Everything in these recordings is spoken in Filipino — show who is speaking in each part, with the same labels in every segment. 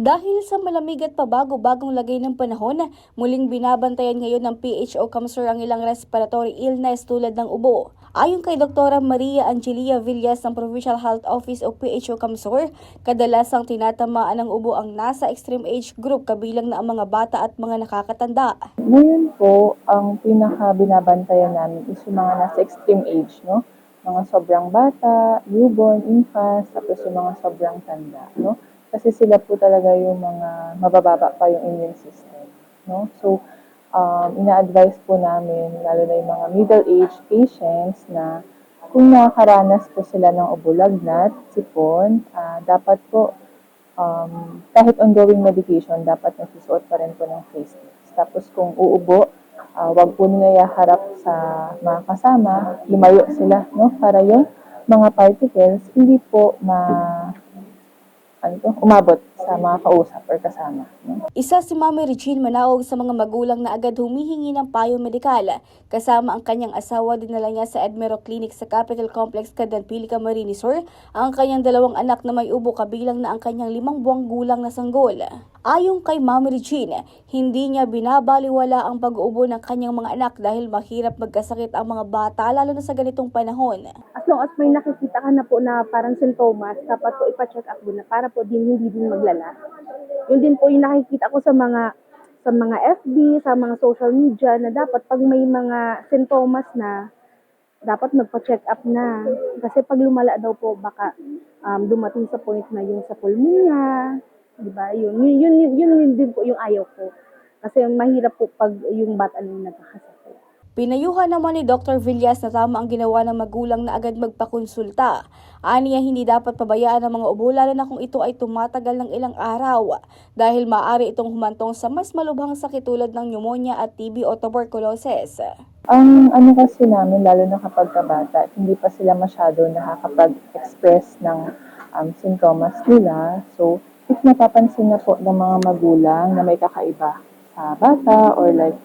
Speaker 1: Dahil sa malamig at pabago-bagong lagay ng panahon, muling binabantayan ngayon ng PHO Kamsur ang ilang respiratory illness tulad ng ubo. Ayon kay Dr. Maria Angelia Villas ng Provincial Health Office o PHO Kamsur, kadalasang tinatamaan ng ubo ang nasa extreme age group kabilang na ang mga bata at mga nakakatanda.
Speaker 2: Ngayon po, ang pinaka-binabantayan namin is yung mga nasa extreme age, no? Mga sobrang bata, newborn, infants, tapos yung mga sobrang tanda, no? Kasi sila po talaga yung mga mabababa pa yung immune system, no? So, ina-advise po namin, lalo na yung mga middle-aged patients na kung nakakaranas po sila ng ubo lagnat, sipon, dapat po kahit ongoing medication, dapat nagsusuot pa rin po ng face mask. Tapos kung uubo, wag po nila harap sa mga kasama, lumayo sila, no? Para yung mga particles hindi po umabot sa mga kausap or kasama. No?
Speaker 1: Isa si Mami Regine Manaog sa mga magulang na agad humihingi ng payo medikal. Kasama ang kanyang asawa, dinala niya sa Edmero Clinic sa Capital Complex, Cadanpili, Camarines Sur ang kanyang dalawang anak na may ubo kabilang na ang kanyang 5 buwang gulang na sanggol. Ayon kay Mami Regine, hindi niya binabaliwala ang pag-uubo ng kanyang mga anak dahil mahirap magkasakit ang mga bata lalo na sa ganitong panahon.
Speaker 3: As long as may nakikita ka na po na parang sintomas, dapat po ipa-check up mo na para po hindi din maglala. Yun din po yung nakikita ko sa mga FB, sa mga social media na dapat pag may mga sintomas na, dapat magpa-check up na. Kasi pag lumala daw po, baka dumating sa point na yung sa pulmonya, di ba? Yun din po yung ayaw ko. Kasi mahirap po pag yung bata na yung nagkakasakit.
Speaker 1: Pinayuhan naman ni Dr. Villas na tama ang ginawa ng magulang na agad magpakonsulta. Aniya hindi dapat pabayaan ang mga ubo lalo na kung ito ay tumatagal ng ilang araw dahil maaari itong humantong sa mas malubhang sakit tulad ng pneumonia at TB o tuberculosis.
Speaker 2: Ang kasi namin, lalo na kapag kabata, hindi pa sila masyado nakakapag-express ng sintomas nila. So, if napapansin na po ng mga magulang na may kakaiba sa bata or like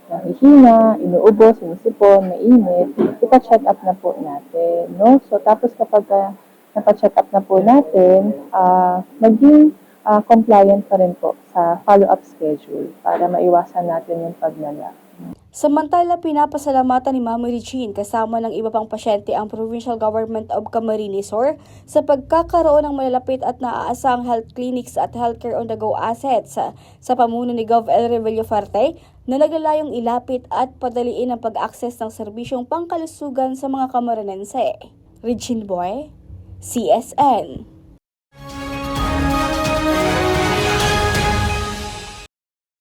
Speaker 2: nahihina, inuubo, sinisipon, mainit, ipa-check up na po natin, no? So, tapos kapag napa-check up na po natin, maging compliant pa rin po sa follow-up schedule para maiwasan natin yung paglala.
Speaker 1: Samantala, pinapasalamatan ni Mami Regine kasama ng iba pang pasyente ang Provincial Government of Camarines Sur sa pagkakaroon ng malalapit at naaasahang health clinics at healthcare on-the-go assets sa pamuno ni Gov. El Revillafarte na naglalayong ilapit at padaliin ang pag-access ng serbisyong pangkalusugan sa mga Camarines. Regine Boy, CSN.